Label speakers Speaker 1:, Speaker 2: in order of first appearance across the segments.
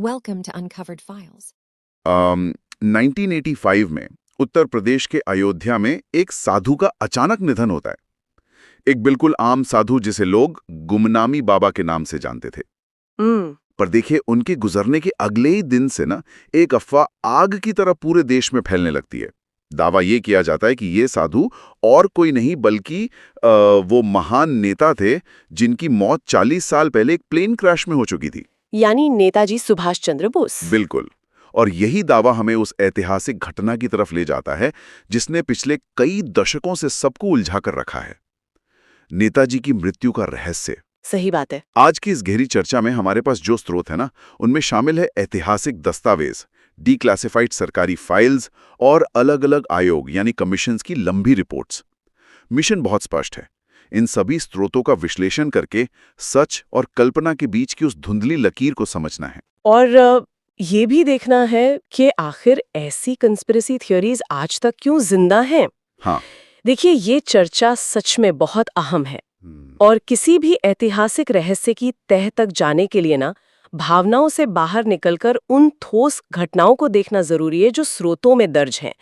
Speaker 1: Welcome to Uncovered Files.
Speaker 2: 1985 में उत्तर प्रदेश के अयोध्या में एक साधु का अचानक निधन होता है। एक बिल्कुल आम साधु जिसे लोग गुमनामी बाबा के नाम से जानते थे। पर देखिए, उनके गुजरने के अगले ही दिन से ना एक अफवाह आग की तरह पूरे देश में फैलने लगती है। दावा ये किया जाता है कि ये साधु और कोई नहीं बल्कि वो महान नेता थे जिनकी मौत 40 साल पहले एक प्लेन क्रैश में हो चुकी थी।
Speaker 3: यानी नेताजी सुभाष चंद्र बोस।
Speaker 2: बिल्कुल। और यही दावा हमें उस ऐतिहासिक घटना की तरफ ले जाता है जिसने पिछले कई दशकों से सबको उलझा कर रखा है, नेताजी की मृत्यु का रहस्य।
Speaker 3: सही बात है।
Speaker 2: आज की इस गहरी चर्चा में हमारे पास जो स्रोत है ना, उनमें शामिल है ऐतिहासिक दस्तावेज, डीक्लासिफाइड सरकारी फाइल्स और अलग अलग आयोग यानी कमीशंस की लंबी रिपोर्ट्स। मिशन बहुत स्पष्ट है, इन सभी स्रोतों का विश्लेषण करके सच और कल्पना के बीच की उस धुंधली लकीर को समझना है।
Speaker 3: और ये भी देखना है कि आखिर ऐसी कंस्पिरेसी थ्योरीज आज तक क्यों जिंदा हैं।
Speaker 2: हाँ।
Speaker 3: देखिए, ये चर्चा सच में बहुत अहम है और किसी भी ऐतिहासिक रहस्य की तह तक जाने के लिए ना भावनाओं से बाहर निकलकर उन ठोस घटनाओं को देखना जरूरी है जो स्रोतों में दर्ज हैं।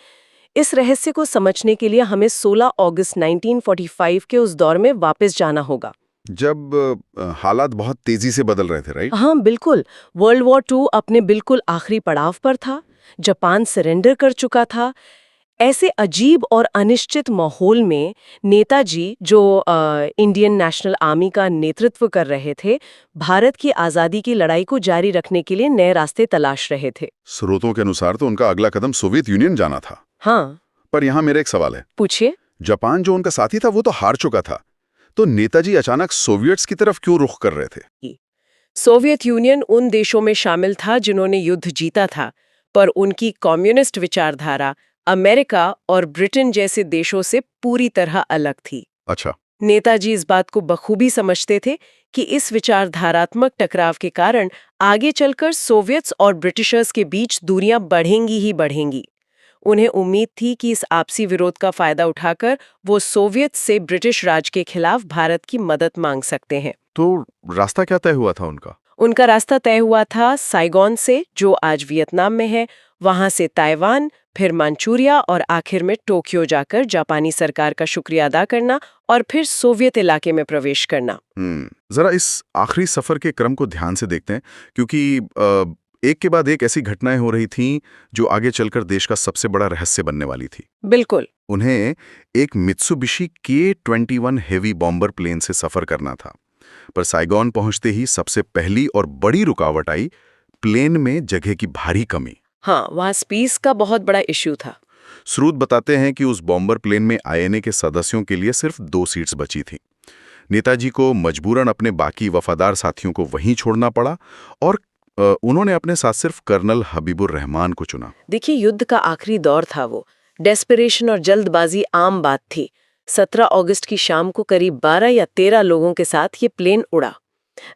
Speaker 3: इस रहस्य को समझने के लिए हमें 16 अगस्त 1945 के उस दौर में वापस जाना होगा,
Speaker 2: जब हालात बहुत तेजी से बदल रहे थे, राइट?
Speaker 3: हाँ बिल्कुल। वर्ल्ड वॉर 2 अपने बिल्कुल आखिरी पड़ाव पर था, जापान सरेंडर कर चुका था। ऐसे अजीब और अनिश्चित माहौल में नेताजी, जो इंडियन नेशनल आर्मी का नेतृत्व कर रहे थे, भारत की आज़ादी की लड़ाई को जारी रखने के लिए नए रास्ते तलाश रहे थे।
Speaker 2: स्रोतों के अनुसार तो उनका अगला कदम सोवियत यूनियन जाना था।
Speaker 3: हाँ।
Speaker 2: पर यहाँ मेरा एक सवाल है।
Speaker 3: पूछिए।
Speaker 2: जापान जो उनका साथी था वो तो हार चुका था, तो नेताजी अचानक सोवियट्स की तरफ क्यों रुख कर रहे थे?
Speaker 3: सोवियत यूनियन उन देशों में शामिल था जिन्होंने युद्ध जीता था, पर उनकी कम्युनिस्ट विचारधारा अमेरिका और ब्रिटेन जैसे देशों से पूरी तरह अलग थी।
Speaker 2: अच्छा।
Speaker 3: नेताजी इस बात को बखूबी समझते थे कि इस विचारधारात्मक टकराव के कारण आगे चलकर सोवियट्स और ब्रिटिशर्स के बीच दूरियां बढ़ेंगी ही बढ़ेंगी। उन्हें उम्मीद थी कि इस आपसी विरोध का फायदा उठाकर वो सोवियत से ब्रिटिश राज के खिलाफ भारत की मदद मांग सकते हैं।
Speaker 2: तो रास्ता क्या तय हुआ था उनका?
Speaker 3: उनका रास्ता तय हुआ था साइगोन से, जो आज वियतनाम में है, वहां से ताइवान, फिर मंचूरिया और आखिर में टोक्यो जाकर जापानी सरकार का शुक्रिया अदा करना और फिर सोवियत इलाके में प्रवेश करना।
Speaker 2: जरा इस आखिरी सफर के क्रम को ध्यान से देखते हैं, क्योंकि एक के बाद एक ऐसी घटनाएं हो रही थीं जो आगे चलकर देश का सबसे बड़ा रहस्य बनने वाली थी।
Speaker 3: बिल्कुल।
Speaker 2: उन्हें एक Mitsubishi K-21 heavy bomber plane से सफर करना था, पर साइगोन पहुंचते ही सबसे पहली और बड़ी रुकावट आई, प्लेन में जगह की भारी कमी।
Speaker 3: हाँ, वहाँ स्पेस का बहुत बड़ा इश्यू था।
Speaker 2: स्रोत बताते हैं कि उस बॉम्बर प्लेन में आईएनए के सदस्यों के लिए सिर्फ 2 सीट्स बची थी। नेताजी को मजबूरन अपने बाकी वफादार साथियों को वहीं छोड़ना पड़ा और उन्होंने अपने साथ सिर्फ कर्नल हबीबुर रहमान को चुना।
Speaker 3: देखिए, युद्ध का आखिरी दौर था वो। डेस्परेशन और जल्दबाजी आम बात थी। 17 अगस्त की शाम को करीब 12 या 13 लोगों के साथ ये प्लेन उड़ा।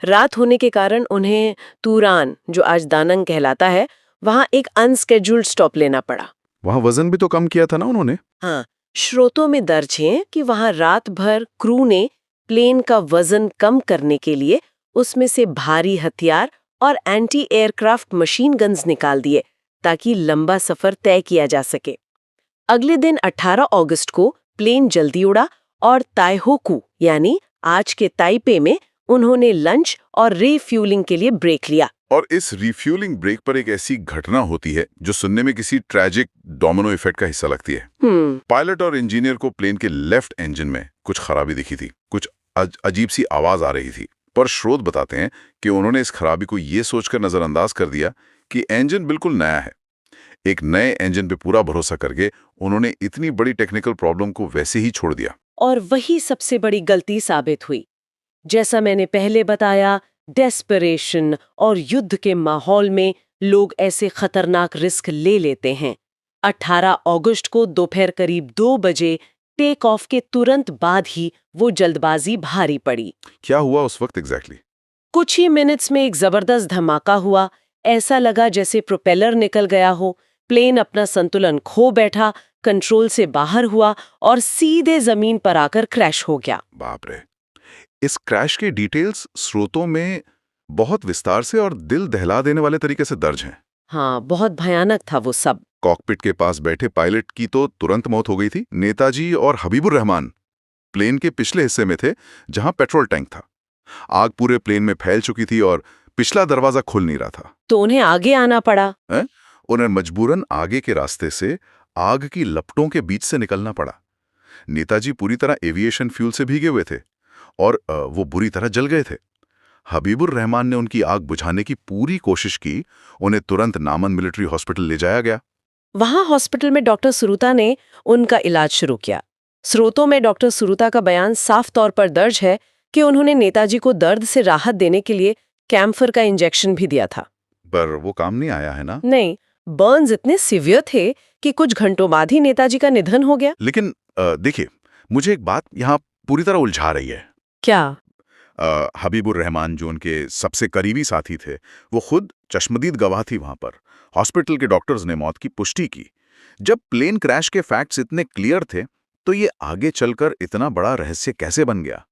Speaker 3: रात होने के कारण उन्हें तुरान, जो आज दानंग कहलाता है, वहां एक अनस्केड्यूल्ड स्टॉप लेना पड़ा।
Speaker 2: वहां वजन भी तो कम किया था ना उन्होंने?
Speaker 3: हाँ, स्रोतों में दर्ज है कि वहां रात भर क्रू ने प्लेन का वजन कम करने के लिए उसमें से भारी हथियार और एंटी एयरक्राफ्ट मशीन गन्स निकाल दिए ताकि लंबा सफर तय किया जा सके। अगले दिन 18 अगस्त को प्लेन जल्दी उड़ा और ताइहोकू यानी आज के ताइपे में उन्होंने लंच और रिफ्यूलिंग के लिए ब्रेक लिया।
Speaker 2: और इस रिफ्यूलिंग ब्रेक पर एक ऐसी घटना होती है जो सुनने में किसी ट्रैजिक डोमिनो इफेक्ट का हिस्सा लगती है। पायलट और इंजीनियर को प्लेन के लेफ्ट इंजन में कुछ खराबी दिखी थी, कुछ अजीब सी आवाज आ रही थी, पर स्रोत बताते हैं कि उन्होंने इस खराबी को ये सोचकर नजरअंदाज कर दिया कि इंजन बिल्कुल नया है। एक नए इंजन पे पूरा भरोसा करके उन्होंने इतनी बड़ी टेक्निकल प्रॉब्लम को वैसे ही छोड़ दिया।
Speaker 3: और वही सबसे बड़ी गलती साबित हुई। जैसा मैंने पहले बताया, डेस्परेशन और युद्ध के माहौल में लोग ऐसे खतरनाक रिस्क ले लेते हैं। 18 अगस्त को दोपहर करीब 2 बजे टेक ऑफ के तुरंत बाद ही वो जल्दबाजी भारी पड़ी।
Speaker 2: क्या हुआ उस वक्त एग्जैक्टली?
Speaker 3: कुछ ही मिनट्स में एक जबरदस्त धमाका हुआ। ऐसा लगा जैसे प्रोपेलर निकल गया हो। प्लेन अपना संतुलन खो बैठा, कंट्रोल से बाहर हुआ और सीधे जमीन पर आकर क्रैश हो गया।
Speaker 2: बाप रे! इस क्रैश के डिटेल्स स्रोतों में बहुत विस्तार से और दिल दहला देने वाले तरीके से दर्ज हैं।
Speaker 3: हाँ, बहुत भयानक था वो सब।
Speaker 2: कॉकपिट के पास बैठे पायलट की तो तुरंत मौत हो गई थी। नेताजी और हबीबुर रहमान प्लेन के पिछले हिस्से में थे, जहां पेट्रोल टैंक था। आग पूरे प्लेन में फैल चुकी थी और पिछला दरवाजा खुल नहीं रहा था।
Speaker 3: तो उन्हें आगे आना पड़ा।
Speaker 2: उन्हें मजबूरन आगे के रास्ते से आग की लपटों के बीच से निकलना पड़ा। नेताजी पूरी तरह एविएशन फ्यूल से भीगे हुए थे और वो बुरी तरह जल गए थे। हबीबुर रहमान ने उनकी आग बुझाने की पूरी कोशिश की। उन्हें तुरंत नामन मिलिट्री हॉस्पिटल ले जाया गया।
Speaker 3: वहां हॉस्पिटल में डॉक्टर सुरुता ने उनका इलाज शुरू किया। स्रोतों में डॉक्टर सुरुता का बयान साफ तौर पर दर्ज है कि उन्होंने नेताजी को दर्द से राहत देने के लिए कैम्फर का इंजेक्शन भी दिया था।
Speaker 2: पर वो काम नहीं आया है ना?
Speaker 3: नहीं, बर्न्स इतने सीवियर थे कि कुछ घंटों बाद ही नेताजी का निधन हो गया।
Speaker 2: लेकिन देखिए, मुझे एक बात यहाँ पूरी तरह उलझा रही है।
Speaker 3: क्या?
Speaker 2: हबीबुर रहमान जो उनके सबसे करीबी साथी थे, वो खुद चश्मदीद गवाह थी वहां पर। हॉस्पिटल के डॉक्टर्स ने मौत की पुष्टि की। जब प्लेन क्रैश के फैक्ट्स इतने क्लियर थे, तो ये आगे चलकर इतना बड़ा रहस्य कैसे बन गया?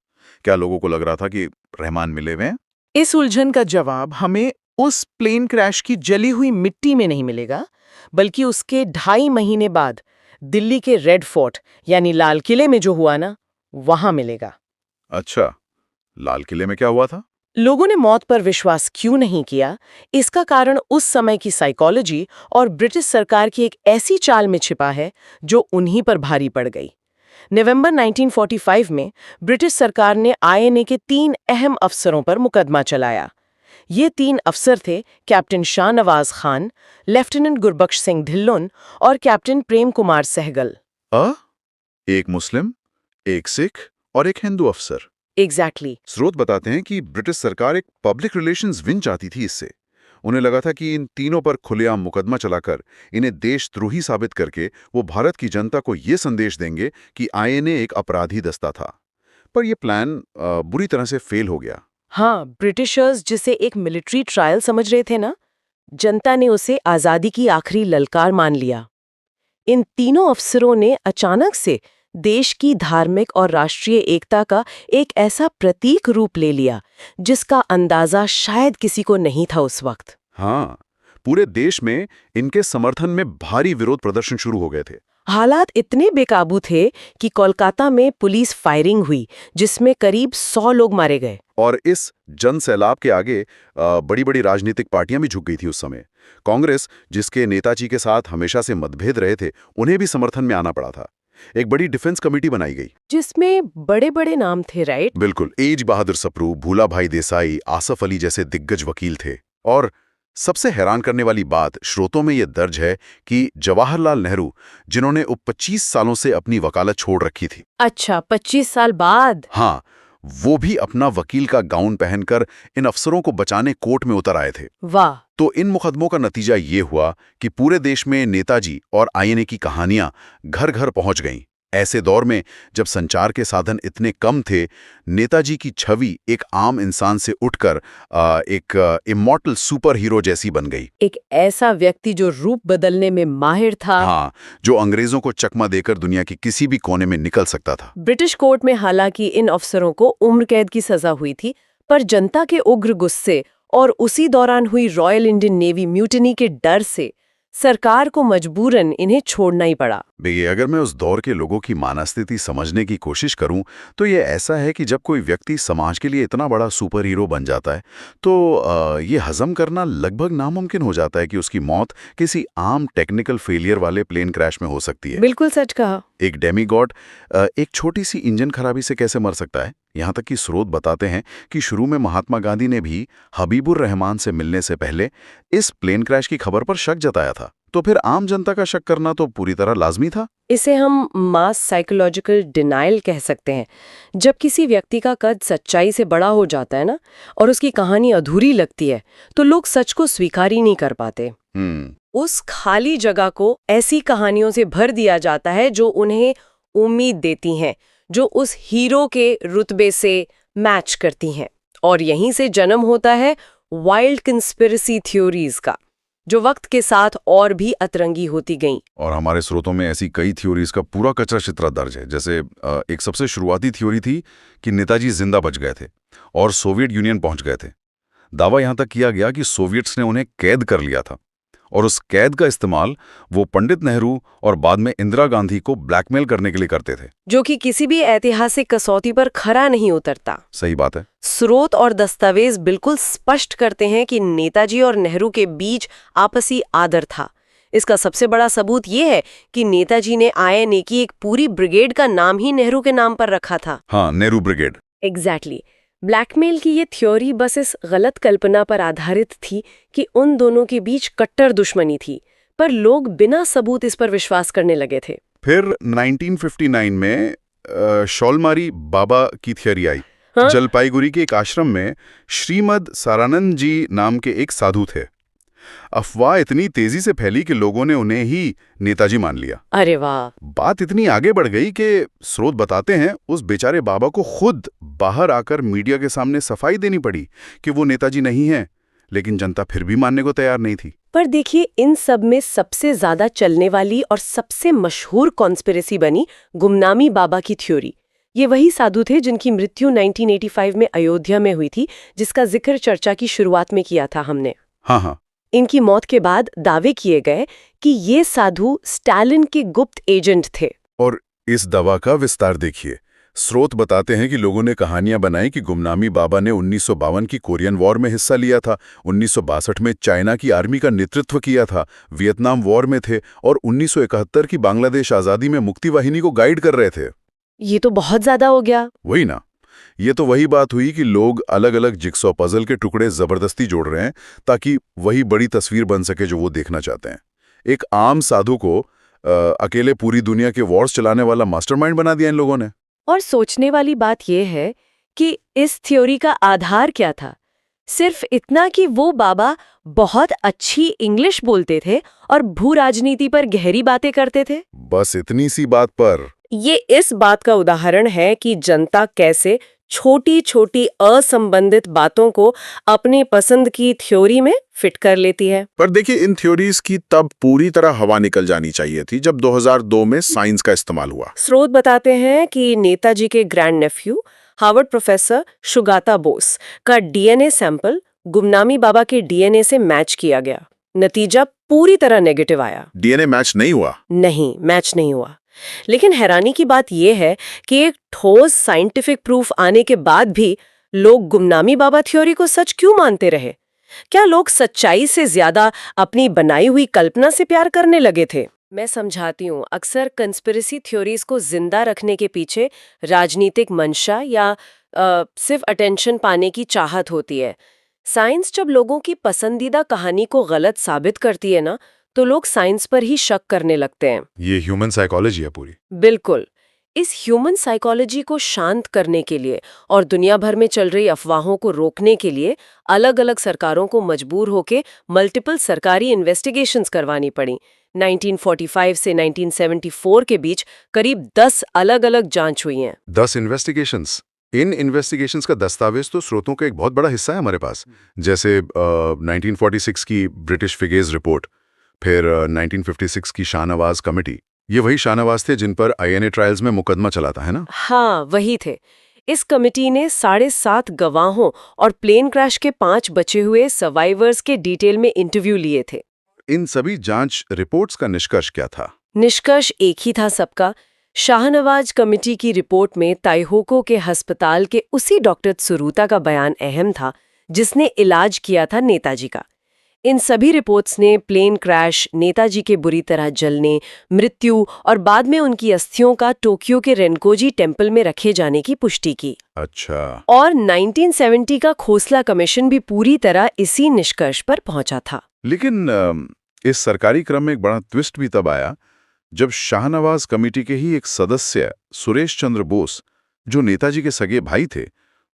Speaker 2: क्या लोगों को लग रहा था कि रहमान मिले हुए हैं?
Speaker 4: इस उलझन का जवाब हमें उस प्लेन क्रैश की जली हुई मिट्टी में नहीं मिलेगा, बल्कि उसके 2.5 महीने बाद दिल्ली के रेड फोर्ट यानी लाल किले में जो हुआ ना, वहां मिलेगा।
Speaker 2: अच्छा, लाल किले में क्या हुआ था?
Speaker 4: लोगों ने मौत पर विश्वास क्यों नहीं किया, इसका कारण उस समय की साइकोलॉजी और ब्रिटिश सरकार की एक ऐसी चाल में छिपा है जो उन्हीं पर भारी पड़ गई। नवंबर 1945 में ब्रिटिश सरकार ने आईएनए के 3 अहम अफसरों पर मुकदमा चलाया। ये 3 अफसर थे कैप्टन शाहनवाज खान, लेफ्टिनेंट गुरबख्श सिंह ढिल्लोन और कैप्टन प्रेम कुमार सहगल।
Speaker 2: एक मुस्लिम, एक सिख और एक हिंदू अफसर।
Speaker 3: एग्जैक्टली।
Speaker 2: स्रोत बताते हैं कि ब्रिटिश सरकार एक पब्लिक रिलेशंस विन चाहती थी इससे। उन्हें लगा था कि इन तीनों पर खुलेआम मुकदमा चलाकर इन्हें देशद्रोही साबित करके वो भारत की जनता को ये संदेश देंगे कि आईएनए एक अपराधी दस्ता था। पर यह प्लान बुरी तरह से फेल हो गया।
Speaker 3: हाँ, ब्रिटिशर्स जिसे एक मिलिट्री ट्रायल समझ रहे थे ना, जनता ने उसे आजादी की आखिरी ललकार मान लिया। इन तीनों अफसरों ने अचानक से देश की धार्मिक और राष्ट्रीय एकता का एक ऐसा प्रतीक रूप ले लिया जिसका अंदाजा शायद किसी को नहीं था उस वक्त।
Speaker 2: हाँ, पूरे देश में इनके समर्थन में भारी विरोध प्रदर्शन शुरू हो गए थे।
Speaker 3: हालात इतने बेकाबू थे कि कोलकाता में पुलिस फायरिंग हुई, जिसमें करीब 100 लोग मारे गए।
Speaker 2: और इस जन सैलाब के आगे बड़ी बड़ी राजनीतिक पार्टियां भी झुक गई थी उस समय। कांग्रेस, जिसके नेताजी के साथ हमेशा से मतभेद रहे थे, उन्हें भी समर्थन में आना पड़ा था। एक बड़ी डिफेंस कमेटी बनाई गई
Speaker 3: जिसमें बड़े बड़े नाम थे, राइट?
Speaker 2: बिल्कुल। एज बहादुर सप्रू, भूला भाई देसाई, आसफ अली जैसे दिग्गज वकील थे। और सबसे हैरान करने वाली बात, स्रोतों में यह दर्ज है कि जवाहरलाल नेहरू, जिन्होंने 25 सालों से अपनी वकालत छोड़ रखी थी।
Speaker 3: अच्छा, 25 साल बाद?
Speaker 2: हाँ, वो भी अपना वकील का गाउन पहनकर इन अफसरों को बचाने कोर्ट में उतर आए थे।
Speaker 3: वाह!
Speaker 2: तो इन मुकदमों का नतीजा ये हुआ कि पूरे देश में नेताजी और आईएनए की कहानियां घर घर पहुंच गईं। ऐसे दौर में जब संचार के साधन इतने कम थे, नेताजी की छवि एक आम इंसान से उठकर एक इमॉर्टल सुपर हीरो जैसी बन गई।
Speaker 3: एक ऐसा व्यक्ति जो रूप बदलने में माहिर था।
Speaker 2: हाँ, जो अंग्रेजों को चकमा देकर दुनिया के किसी भी कोने में निकल सकता था।
Speaker 3: ब्रिटिश कोर्ट में हालांकि इन अफसरों को उम्र कैद की सजा हुई थी, पर जनता के उग्र गुस्से और उसी दौरान हुई रॉयल इंडियन नेवी म्यूटिनी के डर से सरकार को मजबूरन इन्हें छोड़ना ही पड़ा।
Speaker 2: देखिए, अगर मैं उस दौर के लोगों की मानस्थिति समझने की कोशिश करूं, तो ये ऐसा है कि जब कोई व्यक्ति समाज के लिए इतना बड़ा सुपर हीरो बन जाता है, तो ये हजम करना लगभग नामुमकिन हो जाता है कि उसकी मौत किसी आम टेक्निकल फेलियर वाले प्लेन क्रैश में हो सकती है।
Speaker 3: बिल्कुल सच कहा।
Speaker 2: एक डेमीगॉड एक छोटी सी इंजन खराबी से कैसे मर सकता है? यहाँ तक कि स्रोत बताते हैं कि शुरू में महात्मा गांधी ने भी हबीबुर रहमान से मिलने से पहले इस प्लेन क्रैश की खबर पर शक जताया था। तो फिर आम जनता का शक करना तो पूरी तरह लाजमी था।
Speaker 3: इसे हम मास साइकोलॉजिकल डिनायल कह सकते हैं। जब किसी व्यक्ति का कद सच्चाई से बड़ा हो जाता है ना, और उसकी कहानी अधूरी लगती है, तो लोग सच को स्वीकार ही नहीं कर पाते। उस खाली जगह को ऐसी कहानियों से भर दिया जाता है जो उन्हें उम्मीद देती हैं, जो उस हीरो के रुतबे से मैच करती हैं। और यहीं से जन्म होता है वाइल्ड कंस्पिरेसी थ्योरीज का, जो वक्त के साथ और भी अतरंगी होती गईं।
Speaker 2: और हमारे स्रोतों में ऐसी कई थ्योरीज का पूरा कचरा चित्रा दर्ज है। जैसे एक सबसे शुरुआती थ्योरी थी कि नेताजी जिंदा बच गए थे और सोवियत यूनियन पहुंच गए थे। दावा यहां तक किया गया कि सोवियट्स ने उन्हें कैद कर लिया था और उस कैद का इस्तेमाल वो पंडित नेहरू और बाद में इंदिरा गांधी को ब्लैकमेल करने के लिए करते थे।
Speaker 3: जो कि किसी भी ऐतिहासिक कसौटी पर खरा नहीं उतरता।
Speaker 2: सही बात है।
Speaker 3: स्रोत और दस्तावेज बिल्कुल स्पष्ट करते हैं कि नेताजी और नेहरू के बीच आपसी आदर था। इसका सबसे बड़ा सबूत ये है कि नेताजी ने INA की एक पूरी ब्रिगेड का नाम ही नेहरू के नाम पर रखा था।
Speaker 2: हाँ, नेहरू ब्रिगेड।
Speaker 3: एग्जैक्टली। ब्लैकमेल की ये थ्योरी बस इस गलत कल्पना पर आधारित थी कि उन दोनों के बीच कट्टर दुश्मनी थी, पर लोग बिना सबूत इस पर विश्वास करने लगे थे।
Speaker 2: फिर 1959 में शॉलमारी बाबा की थ्योरी आई।
Speaker 3: हाँ?
Speaker 2: जलपाईगुड़ी के एक आश्रम में श्रीमद सारानंद जी नाम के एक साधु थे। अफवाह इतनी तेजी से फैली कि लोगों ने उन्हें ही नेताजी मान लिया।
Speaker 3: अरे वाह।
Speaker 2: बात इतनी आगे बढ़ गई कि स्रोत बताते हैं उस बेचारे बाबा को खुद बाहर आकर मीडिया के सामने सफाई देनी पड़ी कि वो नेताजी नहीं हैं, लेकिन जनता फिर भी मानने को तैयार नहीं थी।
Speaker 3: पर देखिए, इन सब में सबसे ज्यादा चलने वाली और सबसे मशहूर कॉन्स्पिरेसी बनी गुमनामी बाबा की थ्योरी। ये वही साधु थे जिनकी मृत्यु 1985 में अयोध्या में हुई थी, जिसका जिक्र चर्चा की शुरुआत में किया था हमने।
Speaker 2: हाँ।
Speaker 3: इनकी मौत के बाद दावे किए गए कि ये साधु स्टालिन के गुप्त एजेंट थे।
Speaker 2: और इस दवा का विस्तार देखिए। स्रोत बताते हैं कि लोगों ने कहानियां बनाई कि गुमनामी बाबा ने 1952 की कोरियन वॉर में हिस्सा लिया था, 1962 में चाइना की आर्मी का नेतृत्व किया था, वियतनाम वॉर में थे और 1971 की बांग्लादेश आज़ादी में मुक्ति वाहिनी को गाइड कर रहे थे।
Speaker 3: ये तो बहुत ज्यादा हो गया।
Speaker 2: वही ना, ये तो वही बात हुई कि लोग अलग अलग जिक्सॉ पजल के टुकड़े जबरदस्ती जोड़ रहे हैं ताकि वही बड़ी तस्वीर बन सके जो वो देखना चाहते हैं। एक आम साधु को अकेले पूरी दुनिया के वॉर्स चलाने वाला मास्टरमाइंड बना दिया इन लोगों ने।
Speaker 3: और सोचने वाली बात यह है कि इस थ्योरी का आधार क्या था? सिर्फ इतना कि वो बाबा बहुत अच्छी इंग्लिश बोलते थे और भू राजनीति पर गहरी बातें करते थे।
Speaker 2: बस इतनी सी बात पर
Speaker 3: ये इस बात का उदाहरण है कि जनता कैसे छोटी छोटी असंबंधित बातों को अपनी पसंद की थ्योरी में फिट कर लेती है।
Speaker 5: पर देखिए, इन थ्योरीज की तब पूरी तरह हवा निकल जानी चाहिए थी जब 2002 में साइंस का इस्तेमाल हुआ।
Speaker 3: स्रोत बताते हैं कि नेताजी के grand nephew Harvard professor Sugata Bose का DNA सैंपल गुमनामी बाबा के DNA से मैच किया गया। नतीजा पूरी तरह नेगेटिव आया।
Speaker 5: DNA मैच नहीं हुआ?
Speaker 3: नहीं, मैच नहीं हुआ। लेकिन हैरानी की बात यह है कि एक ठोस साइंटिफिक प्रूफ आने के बाद भी लोग गुमनामी बाबा थ्योरी को सच क्यों मानते रहे? क्या लोग सच्चाई से ज्यादा अपनी बनाई हुई कल्पना से प्यार करने लगे थे? मैं समझाती हूँ, अक्सर कंस्पिरेसी थ्योरीज को जिंदा रखने के पीछे राजनीतिक मंशा या सिर्फ अटेंशन पाने की चाहत होती है। साइंस जब लोगों की पसंदीदा कहानी को गलत साबित करती है ना, तो लोग साइंस पर ही शक करने लगते हैं।
Speaker 2: ये ह्यूमन साइकोलॉजी है पूरी।
Speaker 3: बिल्कुल। इस ह्यूमन साइकोलॉजी को शांत करने के लिए और दुनिया भर में चल रही अफवाहों को रोकने के लिए अलग अलग सरकारों को मजबूर होकर मल्टीपल सरकारी इन्वेस्टिगेशंस करवानी पड़ी। 1945 से 1974 के बीच करीब 10 अलग अलग जांच हुई हैं।
Speaker 2: 10 इन्वेस्टिगेशंस। इन इन्वेस्टिगेशंस का दस्तावेज तो स्रोतों का एक बहुत बड़ा हिस्सा है हमारे पास, जैसे 1946 की ब्रिटिश फिगेज रिपोर्ट, फिर 1956 की शाहनवाज कमेटी। ये वही शाहनवाज थे जिन पर INA ट्रायल्स में मुकदमा चला था, है ना?
Speaker 3: हाँ, वही थे। इस कमेटी ने 7.5 गवाहों और प्लेन क्रैश के 5 बचे हुए सर्वाइवर्स के डिटेल में इंटरव्यू लिए थे।
Speaker 2: इन सभी जांच रिपोर्ट्स का निष्कर्ष क्या था?
Speaker 3: निष्कर्ष एक ही था सबका। शाहनवाज कमेटी की रिपोर्ट में ताइहोको के अस्पताल के उसी डॉक्टर सुरूता का बयान अहम था जिसने इलाज किया था नेताजी का। इन सभी रिपोर्ट्स ने प्लेन क्रैश, नेताजी के बुरी तरह जलने, मृत्यु और बाद में उनकी अस्थियों का टोक्यो के रेनकोजी टेम्पल में रखे जाने की पुष्टि की।
Speaker 2: अच्छा।
Speaker 3: और 1970 का खोसला कमीशन भी पूरी तरह इसी निष्कर्ष पर पहुंचा था।
Speaker 2: लेकिन इस सरकारी क्रम में एक बड़ा ट्विस्ट भी तब आया जब शाहनवाज कमेटी के ही एक सदस्य सुरेश चंद्र बोस, जो नेताजी के सगे भाई थे,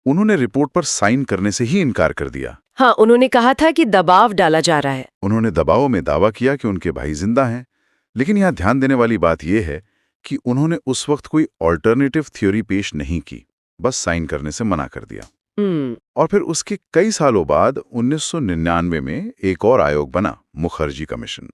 Speaker 2: उन्होंने रिपोर्ट पर साइन करने से ही इनकार कर दिया।
Speaker 3: हाँ, उन्होंने कहा था कि दबाव डाला जा रहा है।
Speaker 2: उन्होंने दबाव में दावा किया कि उनके भाई जिंदा हैं, लेकिन यहाँ ध्यान देने वाली बात यह है कि उन्होंने उस वक्त कोई ऑल्टरनेटिव थ्योरी पेश नहीं की, बस साइन करने से मना कर दिया। और फिर उसके कई सालों बाद 1999 में एक और आयोग बना, मुखर्जी कमीशन।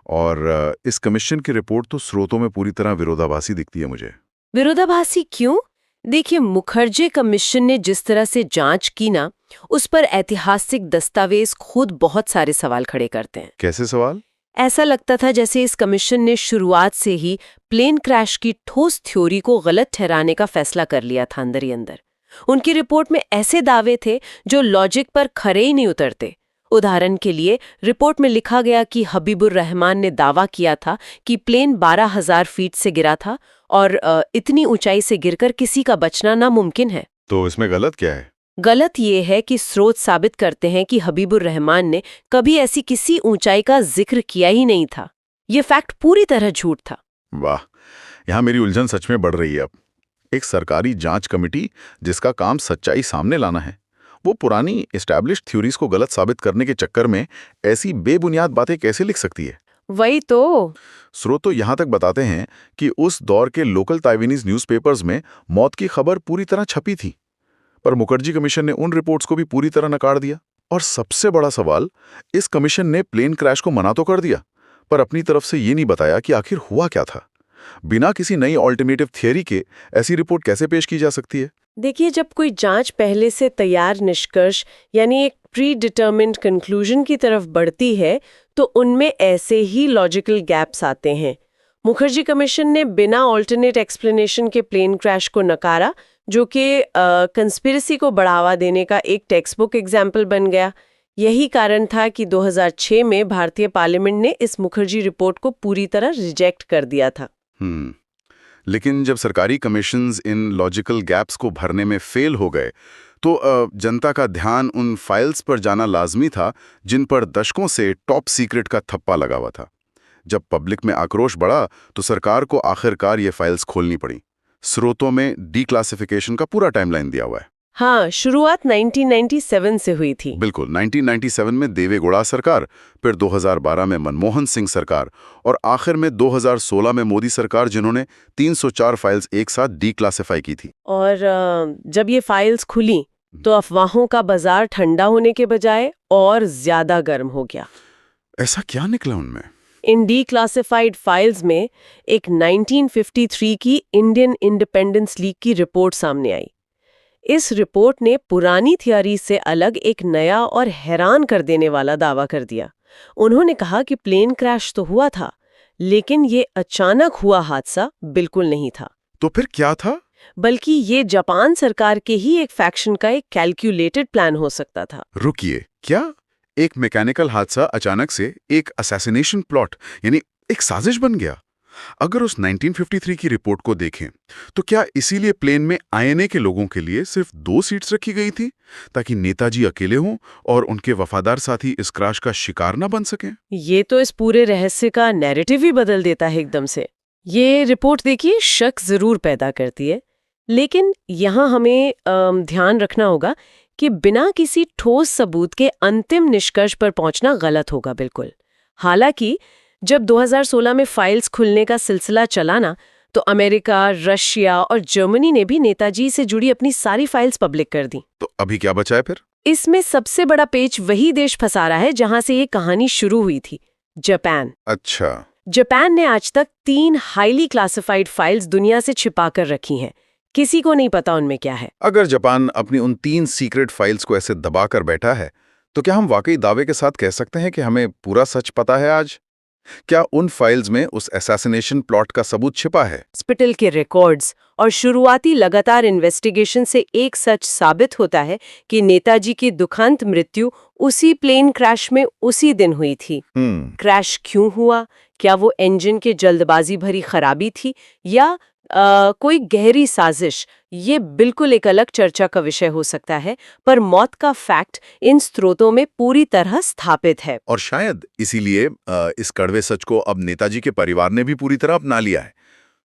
Speaker 2: और इस कमीशन की रिपोर्ट तो स्रोतों में पूरी तरह विरोधाभासी दिखती है मुझे।
Speaker 3: विरोधाभासी क्यों? देखिए, मुखर्जी कमीशन ने जिस तरह से जांच की ना, उस पर ऐतिहासिक दस्तावेज खुद बहुत सारे सवाल खड़े करते हैं।
Speaker 2: कैसे सवाल?
Speaker 3: ऐसा लगता था जैसे इस कमीशन ने शुरुआत से ही प्लेन क्रैश की ठोस थ्योरी को गलत ठहराने का फैसला कर लिया था अंदर ही अंदर। उनकी रिपोर्ट में ऐसे दावे थे जो लॉजिक पर खरे ही नहीं उतरते। उदाहरण के लिए, रिपोर्ट में लिखा गया कि हबीबुर रहमान ने दावा किया था कि प्लेन 12,000 फीट से गिरा था और इतनी ऊंचाई से गिरकर किसी का बचना नामुमकिन है।
Speaker 2: तो इसमें गलत क्या है?
Speaker 3: गलत ये है कि स्रोत साबित करते हैं कि हबीबुर रहमान ने कभी ऐसी किसी ऊंचाई का जिक्र किया ही नहीं था। ये फैक्ट पूरी तरह झूठ था।
Speaker 2: वाह, यहाँ मेरी उलझन सच में बढ़ रही है अब। एक सरकारी जांच कमेटी जिसका काम सच्चाई सामने लाना है, वो पुरानी एस्टैब्लिश्ड थ्योरीज को गलत साबित करने के चक्कर में ऐसी बेबुनियाद बातें कैसे लिख सकती है?
Speaker 3: वही तो।
Speaker 2: स्रोत तो यहाँ तक बताते हैं कि उस दौर के लोकल ताइवानीज न्यूज़पेपर्स में मौत की खबर पूरी तरह छपी थी, पर मुखर्जी कमीशन ने उन रिपोर्ट्स को भी पूरी तरह नकार दिया। और सबसे बड़ा सवाल, इस कमीशन ने प्लेन क्रैश को मना तो कर दिया, पर अपनी तरफ से ये नहीं बताया कि आखिर हुआ क्या था। बिना किसी नई ऑल्टरनेटिव थियरी के ऐसी रिपोर्ट कैसे पेश की जा सकती है?
Speaker 3: देखिए, जब कोई जांच पहले से तैयार निष्कर्ष यानी एक प्री डिटर्मिन्ड कंक्लूजन की तरफ बढ़ती है, तो उनमें ऐसे ही लॉजिकल गैप्स आते हैं। मुखर्जी कमीशन ने बिना ऑल्टरनेट एक्सप्लेनेशन के प्लेन क्रैश को नकारा, जो कि कंस्पिरेसी को बढ़ावा देने का एक टेक्स्ट बुक एग्जाम्पल बन गया। यही कारण था कि 2006 में भारतीय पार्लियामेंट ने इस मुखर्जी रिपोर्ट को पूरी तरह रिजेक्ट कर दिया था।
Speaker 2: लेकिन जब सरकारी कमीशंस इन लॉजिकल गैप्स को भरने में फेल हो गए, तो जनता का ध्यान उन फाइल्स पर जाना लाजमी था जिन पर दशकों से टॉप सीक्रेट का थप्पा लगा हुआ था। जब पब्लिक में आक्रोश बढ़ा, तो सरकार को आखिरकार ये फाइल्स खोलनी पड़ी। स्रोतों में डीक्लासिफिकेशन का पूरा टाइमलाइन दिया हुआ है।
Speaker 3: हाँ, शुरुआत 1997 से हुई थी।
Speaker 2: बिल्कुल, 1997 में देवेगौड़ा सरकार, फिर 2012 में मनमोहन सिंह सरकार और आखिर में 2016 में मोदी सरकार, जिन्होंने 304 फाइल्स एक साथ डीक्लासिफाई की थी।
Speaker 3: और जब ये फाइल्स खुली, तो अफवाहों का बाजार ठंडा होने के बजाय और ज्यादा गर्म हो गया।
Speaker 2: ऐसा क्या निकला उनमें?
Speaker 3: इन डीक्लासिफाइड फाइल्स में एक 1953 की इंडियन इंडिपेंडेंस लीग की रिपोर्ट सामने आई। इस रिपोर्ट ने पुरानी थियरी से अलग एक नया और हैरान कर देने वाला दावा कर दिया। उन्होंने कहा कि प्लेन क्रैश तो हुआ था, लेकिन ये अचानक हुआ हादसा बिल्कुल नहीं था।
Speaker 2: तो फिर क्या था?
Speaker 3: बल्कि ये जापान सरकार के ही एक फैक्शन का एक कैलकुलेटेड प्लान हो सकता था।
Speaker 2: रुकिए, क्या एक मैकेनिकल हादसा अचानक से एक असैसिनेशन प्लॉट यानी एक साजिश बन गया? अगर उस 1953 की रिपोर्ट को देखें, तो क्या इसीलिए प्लेन में आईएनए के लोगों के लिए सिर्फ 2 सीट्स रखी गई थी, ताकि नेताजी अकेले हों और उनके वफादार साथी इस क्रैश का शिकार न बन सकें?
Speaker 3: ये तो इस पूरे रहस्य का नैरेटिव ही बदल देता है एकदम से। ये रिपोर्ट देखिए शक जरूर पैदा करती है, लेकिन यहाँ हमें ध्यान रखना होगा कि बिना किसी ठोस सबूत के अंतिम निष्कर्ष पर पहुंचना गलत होगा बिल्कुल। हालांकि जब 2016 में फाइल्स खुलने का सिलसिला चला ना, तो अमेरिका, रशिया और जर्मनी ने भी नेताजी से जुड़ी अपनी सारी फाइल्स पब्लिक कर दी।
Speaker 2: तो अभी क्या बचा है फिर?
Speaker 3: इसमें सबसे बड़ा पेच वही देश फंसा रहा है जहां से ये कहानी शुरू हुई थी, जापान।
Speaker 2: अच्छा।
Speaker 3: जापान ने आज तक 3 हाईली क्लासिफाइड फाइल्स दुनिया से छिपा कर रखी हैं। किसी को नहीं पता उनमें क्या है।
Speaker 2: अगर जापान अपनी उन 3 सीक्रेट फाइल्स को ऐसे दबा कर बैठा है, तो क्या हम वाकई दावे के साथ कह सकते हैं कि हमें पूरा सच पता है आज? क्या उन फाइल्स में उस असैसिनेशन प्लॉट का सबूत छिपा है?
Speaker 3: हॉस्पिटल के रिकॉर्ड्स और शुरुआती लगातार इन्वेस्टिगेशन से एक सच साबित होता है कि नेताजी की दुखंत मृत्यु उसी प्लेन क्रैश में उसी दिन हुई थी। क्रैश क्यों हुआ? क्या वो इंजन के जल्दबाजी भरी खराबी थी या कोई गहरी साजिश? ये बिल्कुल एक अलग चर्चा का विषय हो सकता है, पर मौत का फैक्ट इन स्रोतों में पूरी तरह स्थापित है।
Speaker 2: और शायद इसीलिए इस कड़वे सच को अब नेताजी के परिवार ने भी पूरी तरह अपना लिया है।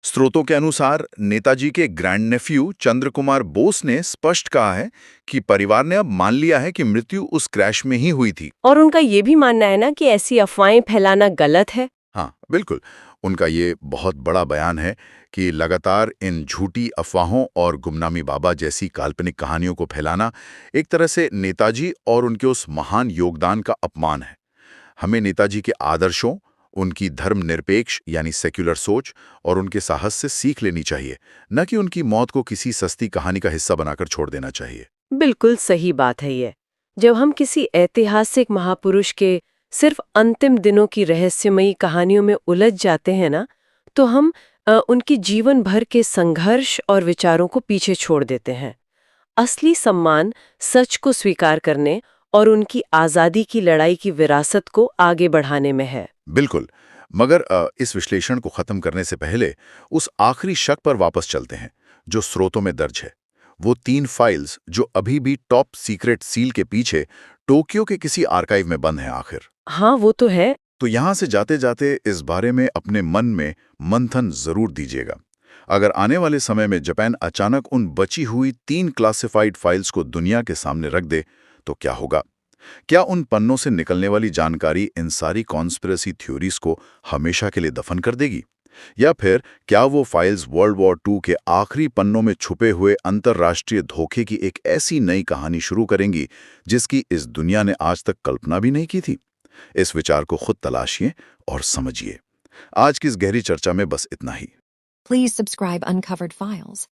Speaker 2: स्रोतों के अनुसार नेताजी के ग्रैंड नेफ्यू चंद्र कुमार बोस ने स्पष्ट कहा है कि परिवार ने अब मान लिया है कि मृत्यु उस क्रैश में ही हुई थी।
Speaker 3: और उनका ये भी मानना है ना कि ऐसी अफवाहें फैलाना गलत है।
Speaker 2: हाँ, बिल्कुल। उनका ये बहुत बड़ा बयान है कि लगातार इन झूठी अफवाहों और गुमनामी बाबा जैसी काल्पनिक कहानियों को फैलाना एक तरह से नेताजी और उनके उस महान योगदान का अपमान है। हमें नेताजी के आदर्शों उनकी धर्मनिरपेक्ष यानी सेक्युलर सोच और उनके साहस से सीख लेनी चाहिए, न कि उनकी मौत को किसी सस्ती कहानी का हिस्सा बनाकर छोड़ देना चाहिए।
Speaker 3: बिल्कुल सही बात है ये। जब हम किसी ऐतिहासिक महापुरुष के सिर्फ अंतिम दिनों की रहस्यमयी कहानियों में उलझ जाते हैं ना, तो हम उनकी जीवन भर के संघर्ष और विचारों को पीछे छोड़ देते हैं। असली सम्मान सच को स्वीकार करने और उनकी आज़ादी की लड़ाई की विरासत को आगे बढ़ाने में है।
Speaker 2: बिल्कुल, मगर इस विश्लेषण को खत्म करने से पहले उस आखिरी शक पर वापस चलते हैं जो स्रोतों में दर्ज है। वो 3 फाइल्स जो अभी भी टॉप सीक्रेट सील के पीछे टोक्यो के किसी आर्काइव में बंद हैं आखिर।
Speaker 3: हाँ, वो तो है।
Speaker 2: तो यहाँ से जाते जाते इस बारे में अपने मन में मंथन जरूर दीजिएगा। अगर आने वाले समय में जापान अचानक उन बची हुई 3 क्लासिफाइड फाइल्स को दुनिया के सामने रख दे तो क्या होगा? क्या उन पन्नों से निकलने वाली जानकारी इन सारी कॉन्स्पिरेसी थ्योरीज को हमेशा के लिए दफन कर देगी? या फिर क्या वो फाइल्स वर्ल्ड वॉर 2 के आखिरी पन्नों में छुपे हुए अंतर्राष्ट्रीय धोखे की एक ऐसी नई कहानी शुरू करेंगी जिसकी इस दुनिया ने आज तक कल्पना भी नहीं की थी? इस विचार को खुद तलाशिए और समझिए। आज की इस गहरी चर्चा में बस इतना ही।
Speaker 1: Please subscribe Uncovered Files.